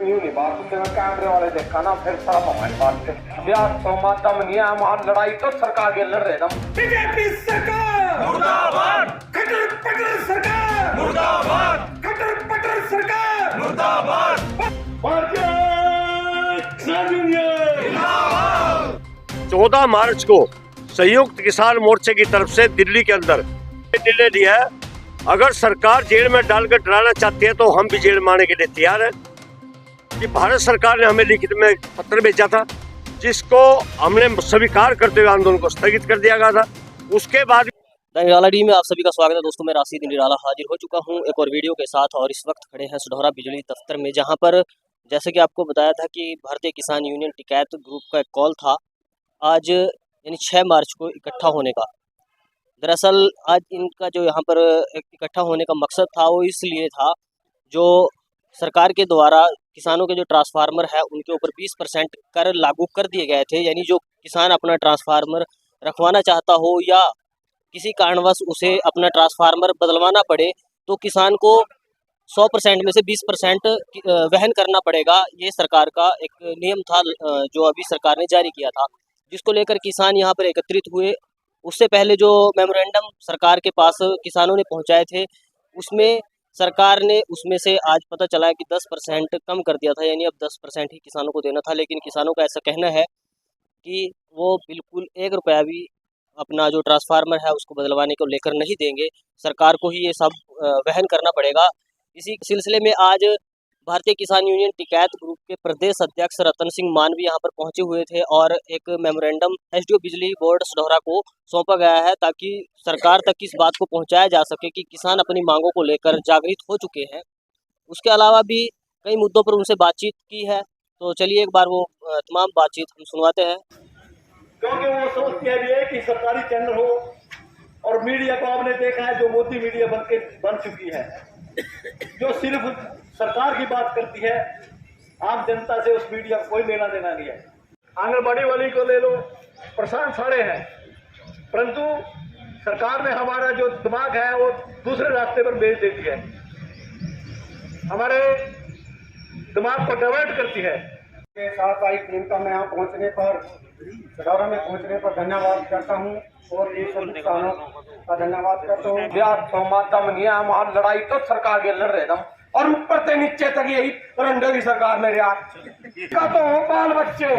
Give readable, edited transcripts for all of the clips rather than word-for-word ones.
यूं नहीं बात होते मैं कैमरे वाले देखा ना फिर सारा मोबाइल बात थे ब्याह तो मातम नहीं है हमारी लड़ाई तो सरकार के लड़ रहे हम बीजेपी सरकार मुर्दाबाद, खटर पटर सरकार मुर्दाबाद, खटर पटर सरकार मुर्दाबाद, भारतीय किसान यूनियन 14 मार्च को संयुक्त किसान मोर्चे की तरफ से दिल्ली के अंदर निर्णय लिया है। अगर सरकार जेल में डालकर डराना चाहती है तो हम भी जेल में आने के लिए तैयार हैं। कि भारत सरकार ने हमें लिखित में पत्र भेजा था जिसको हमने स्वीकार करते हुए आंदोलन को स्थगित कर दिया गया था। उसके बाद निराला डी में आप सभी का स्वागत है दोस्तों। मैं राशिद निराला हाजिर हो चुका हूं एक और वीडियो के साथ और इस वक्त खड़े हैं सढौरा बिजली दफ्तर में, जहां पर जैसे कि आपको बताया था कि भारतीय किसान यूनियन टिकैत ग्रुप का एक कॉल था आज यानी 6 मार्च को इकट्ठा होने का। दरअसल आज इनका जो यहाँ पर इकट्ठा होने का मकसद था वो इसलिए था, जो सरकार के द्वारा किसानों के जो ट्रांसफार्मर है उनके ऊपर 20% कर लागू कर दिए गए थे। यानी जो किसान अपना ट्रांसफार्मर रखवाना चाहता हो या किसी कारणवश उसे अपना ट्रांसफार्मर बदलवाना पड़े तो किसान को 100% में से 20% वहन करना पड़ेगा। ये सरकार का एक नियम था जो अभी सरकार ने जारी किया था, जिसको लेकर किसान यहाँ पर एकत्रित हुए। उससे पहले जो मेमोरेंडम सरकार के पास किसानों ने पहुँचाए थे उसमें सरकार ने उसमें से आज पता चला है कि 10% कम कर दिया था, यानी अब 10% ही किसानों को देना था। लेकिन किसानों का ऐसा कहना है कि वो बिल्कुल 1 रुपया भी अपना जो ट्रांसफार्मर है उसको बदलवाने को लेकर नहीं देंगे, सरकार को ही ये सब वहन करना पड़ेगा। इसी सिलसिले में आज भारतीय किसान यूनियन टिकैत ग्रुप के प्रदेश अध्यक्ष रतन सिंह मानवी यहाँ पर पहुँचे हुए थे और एक मेमोरेंडम एसडीओ बिजली बोर्ड सढौरा को सौंपा गया है ताकि सरकार तक इस बात को पहुँचाया जा सके कि किसान अपनी मांगों को लेकर जागृत हो चुके हैं। उसके अलावा भी कई मुद्दों पर उनसे बातचीत की है, तो चलिए एक बार वो तमाम बातचीत हम सुनवाते हैं। क्योंकि वो सोचते हैं कि सरकारी चैनल हो और मीडिया को आपने देखा है जो मोदी मीडिया बन चुकी है, जो सिर्फ सरकार की बात करती है, आम जनता से उस मीडिया को कोई लेना देना नहीं है। आंगनबाड़ी वाली को ले लो, परेशान सारे हैं, परंतु सरकार ने हमारा जो दिमाग है वो दूसरे रास्ते पर भेज देती है, हमारे दिमाग को डाइवर्ट करती है। के साथ आई टीम का मैं यहाँ पहुँचने पर सढौरा में पहुँचने पर धन्यवाद करता हूँ और ये सभी किसानों का धन्यवाद करता हूँ। ब्याह तो मातम नहीं है हमारी लड़ाई तो सरकार के लड़ रहे हम और ऊपर से नीचे तक यही रंडे की सरकार मेरे का तो हो बाल बच्चे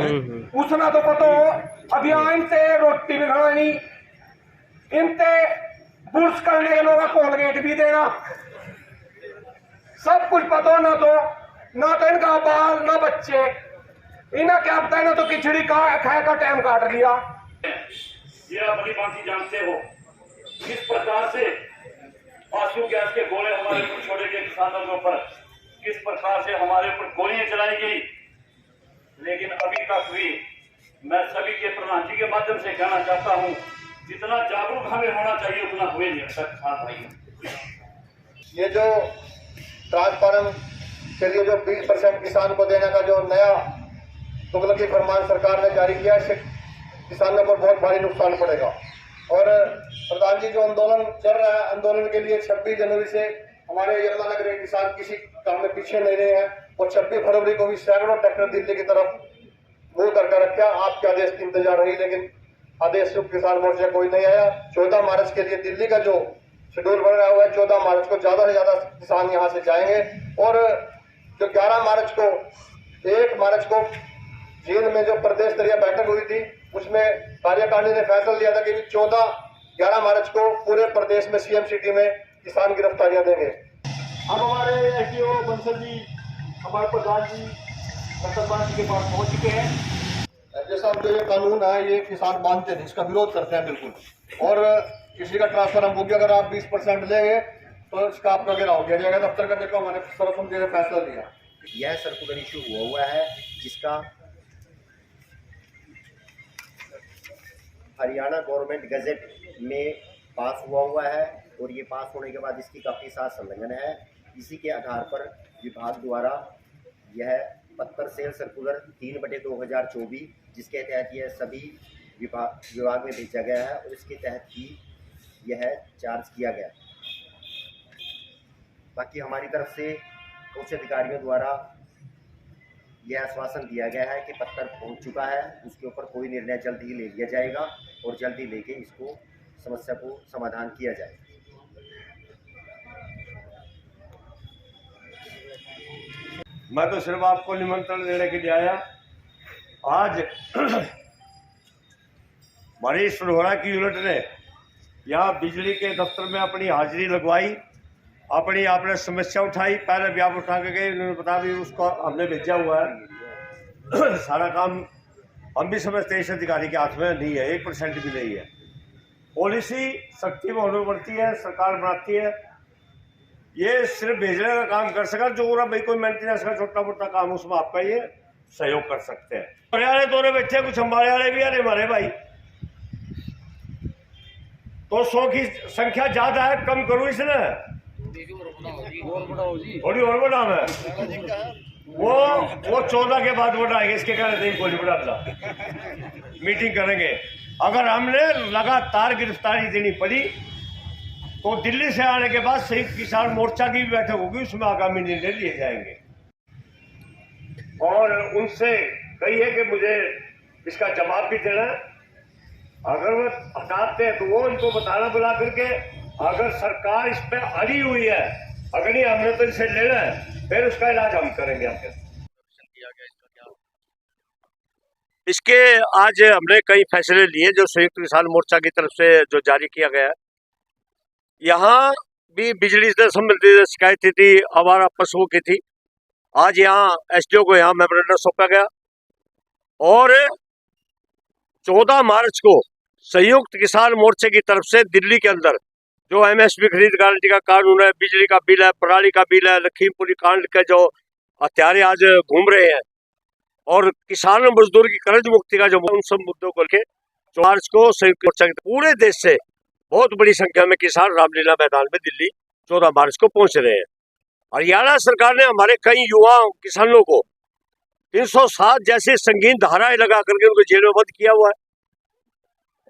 उसना तो पता हो अभी इनसे रोटी भी खानी, इनसे बुर्स करने के लोग कोलगेट भी देना, सब कुछ पता ना तो इनका बाल ना बच्चे, इन्हें क्या पता है ना तो खिचड़ी खाए का टाइम काट लिया। ये अपनी बात जानते हो किस प्रकार से आंसू गैस के गोले हमारे ऊपर छोड़े गए, किसानों के ऊपर किस प्रकार से हमारे ऊपर गोलियां चलाई गई। लेकिन अभी तक भी मैं सभी के प्रधान जी के माध्यम से कहना चाहता हूं, जितना जागरूक हमें होना चाहिए उतना हुए नहीं अच्छा किसान भाई। ये जो ट्रांसफार्मर के लिए जो 20% किसान को देने का जो नया तुगलकी फरमान सरकार ने जारी किया, इससे किसानों पर बहुत भारी नुकसान पड़ेगा। और प्रधान जी जो आंदोलन चल रहा है, आंदोलन के लिए 26 जनवरी से हमारे यमुनानगर के किसान किसी काम में पीछे नहीं रहे हैं और 26 फरवरी को भी सैकड़ों ट्रैक्टर दिल्ली की तरफ मुंह करके रखा। आपके आदेश की इंतजार रही, लेकिन आदेश से किसान मोर्चा कोई नहीं आया। 14 मार्च के लिए दिल्ली का जो शेड्यूल बन रहा हुआ है, 14 मार्च को ज्यादा से ज्यादा किसान यहाँ से जाएंगे। और जो 11 मार्च को 1 मार्च को जेल में जो प्रदेश स्तरीय बैठक हुई थी उसमें कार्यकारिणी ने फैसला लिया था कि 11 मार्च को पूरे प्रदेश में सीएम सिटी में किसान गिरफ्तारियां देंगे। अब हमारे एसडीओ बंसल जी, हमारे प्रधान जी रतन जी के पास पहुंच चुके हैं। जैसा जो ये कानून है ये किसान मानते नहीं, इसका विरोध करते हैं बिल्कुल। और किसी का ट्रांसफर हम होगी अगर आप 20% लेंगे तो इसका आपका घेराव किया जाएगा। दफ्तर का देखो हमारे सर्वसम्मति ने फैसला लिया। यह सर्कुलर इशू हुआ है जिसका हरियाणा गवर्नमेंट गजट में पास हुआ है और ये पास होने के बाद इसकी काफ़ी सारा संलग्न है। इसी के आधार पर विभाग द्वारा यह पत्र सेल सर्कुलर 3/2024 जिसके तहत यह सभी विभाग में भेजा गया है और इसके तहत ही यह चार्ज किया गया। बाकी हमारी तरफ से उच्च अधिकारियों द्वारा यह आश्वासन दिया गया है कि पत्र पहुंच चुका है, उसके ऊपर कोई निर्णय जल्द ही ले लिया जाएगा और जल्द ही लेके इसको समस्या को समाधान किया जाएगा। मैं तो सिर्फ आपको निमंत्रण देने के लिए आया। आज हमारी सरोहरा की यूनिट ने यहाँ बिजली के दफ्तर में अपनी हाजिरी लगवाई, अपनी आपने समस्या उठाई। पहले भी आप उठा के गए, उन्होंने बताया भी उसको हमने भेजा हुआ है। सारा काम हम भी समझते हैं इस अधिकारी के हाथ में नहीं है, 1% भी नहीं है। पॉलिसी सख्ती में होनी पड़ती है, सरकार बनाती है। ये सिर्फ भेजने का काम कर सका, जो पूरा भाई कोई मेंटेनेंस का छोटा मोटा काम उसमें आपका ये सहयोग कर सकते हैं। हमारे वाले दौरे बैठे, कुछ हमारे वाले भी अरे हमारे भाई तो 100 की संख्या ज्यादा है, कम करो इसने थोड़ी और बढ़ाओ है। वो 14 के बाद बढ़ाएंगे, इसके कारण नहीं कोई बढ़ा मीटिंग करेंगे। अगर हमने लगातार गिरफ्तारी देनी पड़ी तो दिल्ली से आने के बाद संयुक्त किसान मोर्चा की भी बैठक होगी, उसमें आगामी निर्णय लिए जाएंगे। और उनसे कही है कि मुझे इसका जवाब भी देना है। अगर वो हटाते हैं तो वो इनको बताना बुला करके, अगर सरकार इस पे अड़ी हुई है, अगर नहीं हमने तो इसे लेना है, फिर उसका इलाज हम करेंगे। इसके आज हमने कई फैसले लिए जो संयुक्त किसान मोर्चा की तरफ से जो जारी किया गया है। यहाँ भी बिजली से संबंधित शिकायत थी, आवारा पशुओं की थी। आज यहाँ एसडीओ को यहाँ मेमोरेंडम सौंपा गया और 14 मार्च को संयुक्त किसान मोर्चे की तरफ से दिल्ली के अंदर जो एमएसपी खरीद गारंटी का कानून है, बिजली का बिल है, पराली का बिल है, लखीमपुरी कांड के जो हत्यारे आज घूम रहे हैं और किसान मजदूर की कर्ज मुक्ति का जो उन सब मुद्दों को लेकर 14 मार्च को संयुक्त मोर्चा पूरे देश से बहुत बड़ी संख्या में किसान रामलीला मैदान में दिल्ली 14 मार्च को पहुंच रहे हैं। हरियाणा सरकार ने हमारे कई युवा किसानों को 307 जैसे संगीन धाराएं लगा करके उनको जेल में बंद किया हुआ है।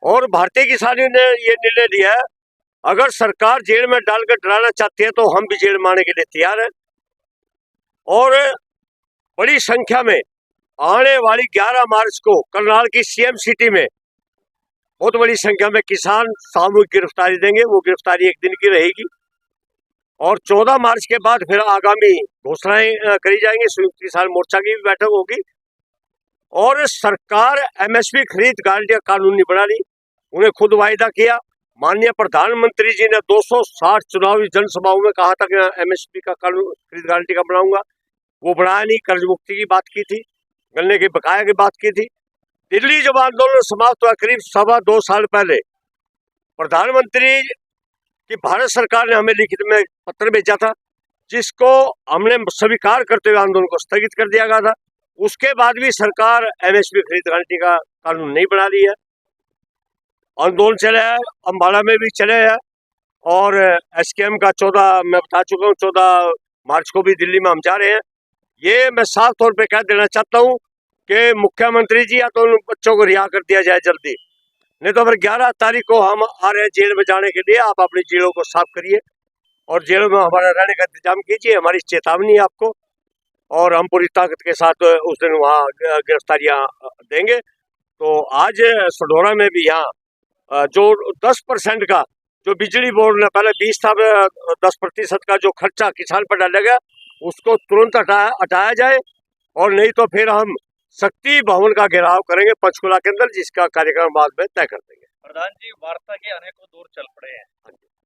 और भारतीय किसानों ने ये निर्णय लिया है, अगर सरकार जेल में डालकर डराना चाहती है तो हम भी जेल में आने के लिए तैयार हैं। और बड़ी संख्या में आने वाली 11 मार्च को करनाल की सीएम सिटी में बहुत बड़ी संख्या में किसान सामूहिक गिरफ्तारी देंगे। वो गिरफ्तारी एक दिन की रहेगी और 14 मार्च के बाद फिर आगामी घोषणाएं करी जाएंगी। संयुक्त किसान मोर्चा की भी बैठक होगी और सरकार एमएसपी खरीद गारंटी का कानून नहीं बना रही। उन्हें खुद वायदा किया, माननीय प्रधानमंत्री जी ने 260 चुनावी जनसभाओं में कहा था कि एमएसपी का कानून खरीद गारंटी का बनाऊंगा, वो बनाया नहीं। कर्ज मुक्ति की बात की थी, गन्ने के बकाया की बात की थी। दिल्ली जब आंदोलन समाप्त हुआ करीब 2.25 साल पहले, प्रधानमंत्री की भारत सरकार ने हमें लिखित में पत्र भेजा था जिसको हमने स्वीकार करते हुए आंदोलन को स्थगित कर दिया गया था। उसके बाद भी सरकार एमएसपी खरीद गारंटी का कानून नहीं बना रही है। आंदोलन चले है, अम्बाला में भी चले हैं और एसकेएम का 14 मैं बता चुका हूँ, 14 मार्च को भी दिल्ली में हम जा रहे हैं। ये मैं साफ तौर पे कह देना चाहता हूँ कि मुख्यमंत्री जी या तो उन बच्चों को रिहा कर दिया जाए जल्दी, नहीं तो फिर 11 तारीख को हम आ रहे हैं जेल में जाने के लिए। आप अपनी जेलों को साफ करिए और जेलों में हमारा रहने का इंतजाम कीजिए, हमारी चेतावनी है आपको। और हम पूरी ताकत के साथ उस दिन वहाँ गिरफ्तारियाँ देंगे। तो आज सढौरा में भी यहाँ जो 10% का जो बिजली बोर्ड ने पहले 20 था, 10% का जो खर्चा किसान पर डाला गया उसको तुरंत हटाया जाए और नहीं तो फिर हम शक्ति भवन का घेराव करेंगे पंचकुला के अंदर, जिसका कार्यक्रम बाद में तय कर देंगे। प्रधान जी, वार्ता के अनेकों दौर चल पड़े हैं,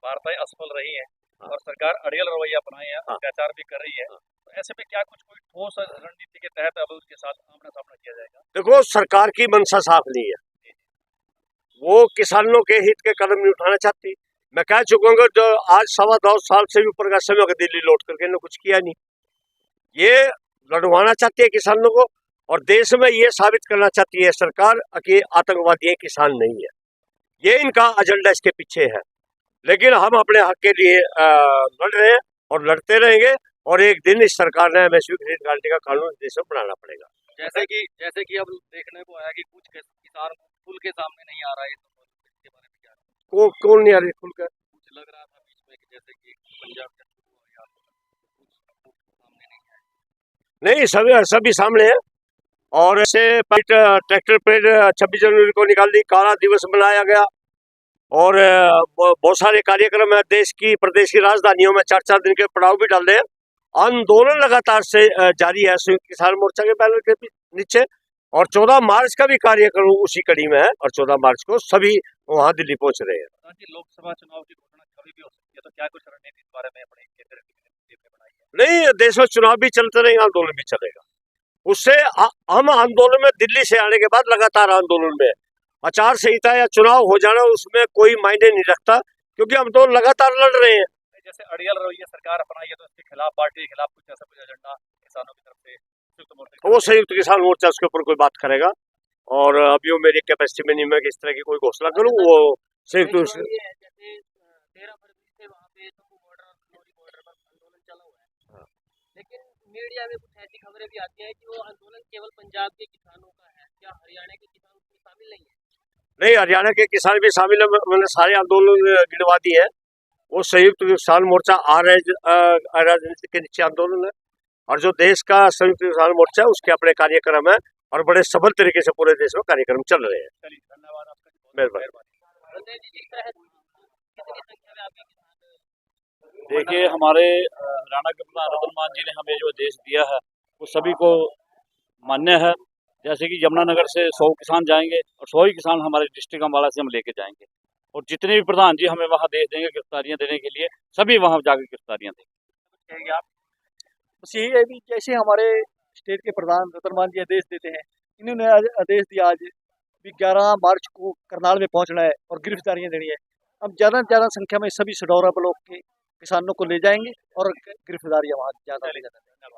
वार्ताएं असफल रही हैं और सरकार अड़ियल रवैया अपनाई है, अत्याचार भी कर रही है। तो ऐसे में क्या कुछ कोई ठोस रणनीति के तहत अब उसके साथ आमना सामना किया जाएगा? देखो, सरकार की मंशा साफ नहीं है, वो किसानों के हित के कदम नहीं उठाना चाहती। मैं कह चुका हूँ जो आज 2.25 साल से भी ऊपर का समय का दिल्ली लौट करके कुछ किया नहीं। ये लड़वाना चाहती है किसानों को और देश में ये साबित करना चाहती है सरकार कि आतंकवादी किसान नहीं है। ये इनका एजेंडा इसके पीछे है। लेकिन हम अपने हक के लिए लड़ रहे हैं और लड़ते रहेंगे और एक दिन इस सरकार ने एमएसपी खरीद गारंटी का कानून देश में बनाना पड़ेगा। जैसे कि अब देखने को आया कि कुछ किसान खुल के सामने नहीं आ रहा है, इसके बारे में क्या कौन नहीं आ रही खुल कर? कुछ लग रहा था बीच में कि जैसे कि पंजाब के कुछ सामने नहीं आया। नहीं, सभी सामने है। और ऐसे ट्रैक्टर परेड 26 जनवरी को निकाल दी, काला दिवस मनाया गया और बहुत सारे कार्यक्रम है। देश की प्रदेश की राजधानियों में 4-4 दिन के पड़ाव भी डाल रहे हैं। आंदोलन लगातार से जारी है संयुक्त किसान मोर्चा के बैनर के नीचे, और 14 मार्च का भी कार्यक्रम उसी कड़ी में है, और 14 मार्च को सभी वहां दिल्ली पहुंच रहे हैं। लोकसभा चुनाव की घोषणा कभी भी हो सकती है, तो क्या कुछ रणनीति इस बारे में अपने केंद्र ने बनाई है? नहीं, देश में चुनाव भी चलते रहेंगे, आंदोलन भी चलेगा। उससे हम आंदोलन में, दिल्ली से आने के बाद लगातार आंदोलन में, आचार संहिता या चुनाव हो जाना उसमें कोई मायने नहीं रखता, क्योंकि हम तो लगातार लड़ रहे हैं। जैसे अड़ियल रवैया सरकार अपनाई है, तो इसके खिलाफ, पार्टी के खिलाफ कुछ ऐसा कुछ एजेंडा किसानों की तरफ से संयुक्त मोर्चा, वो संयुक्त किसान मोर्चा उसके ऊपर कोई बात करेगा, और अभी वो मेरी कैपेसिटी में नहीं, मैं इस तरह की कोई घोषणा करूँ। वो संयुक्त जैसे 13 फरवरी से वहाँ पे शंभू बॉर्डर और खनौरी बॉर्डर पर आंदोलन चला हुआ है, लेकिन मीडिया में कुछ ऐसी खबरें भी आती हैं कि वो आंदोलन केवल पंजाब के किसानों का है, क्या हरियाणा के किसान उसमें शामिल नहीं है? नहीं, हरियाणा के किसान भी शामिल है। मैंने सारे आंदोलन गिनवा दिए हैं। वो संयुक्त किसान मोर्चा राजनीति के नीचे आंदोलन है, और जो देश का संयुक्त किसान मोर्चा है उसके अपने कार्यक्रम है, और बड़े सफल तरीके से पूरे देश में कार्यक्रम चल रहे हैं। चलिए, धन्यवाद आपका, मेहरबानी। संजय जी, इस तरह कितनी संख्या में आपके किसान? देखिए, हमारे हरियाणा के प्रधान रतन मान जी ने हमें जो आदेश दिया है वो सभी को मान्य है। जैसे कि यमुनानगर से 100 किसान जाएंगे, और 100 ही किसान हमारे डिस्ट्रिक्ट अम्बाला से हम लेके जाएंगे, और जितने भी प्रधान जी हमें वहाँ आदेश देंगे गिरफ्तारियाँ देने के लिए, सभी वहाँ जाकर गिरफ्तारियाँ देंगे। आप बस यही है भी, जैसे हमारे स्टेट के प्रधान रतन मान जी आदेश देते हैं, इन्होंने आदेश दिया आज भी 11 मार्च को करनाल में पहुंचना है और गिरफ्तारियां देनी है। अब ज़्यादा से ज़्यादा संख्या में सभी सडौरा ब्लॉक के किसानों को ले जाएंगे और गिरफ्तारियां वहाँ ज़्यादा से ज़्यादा।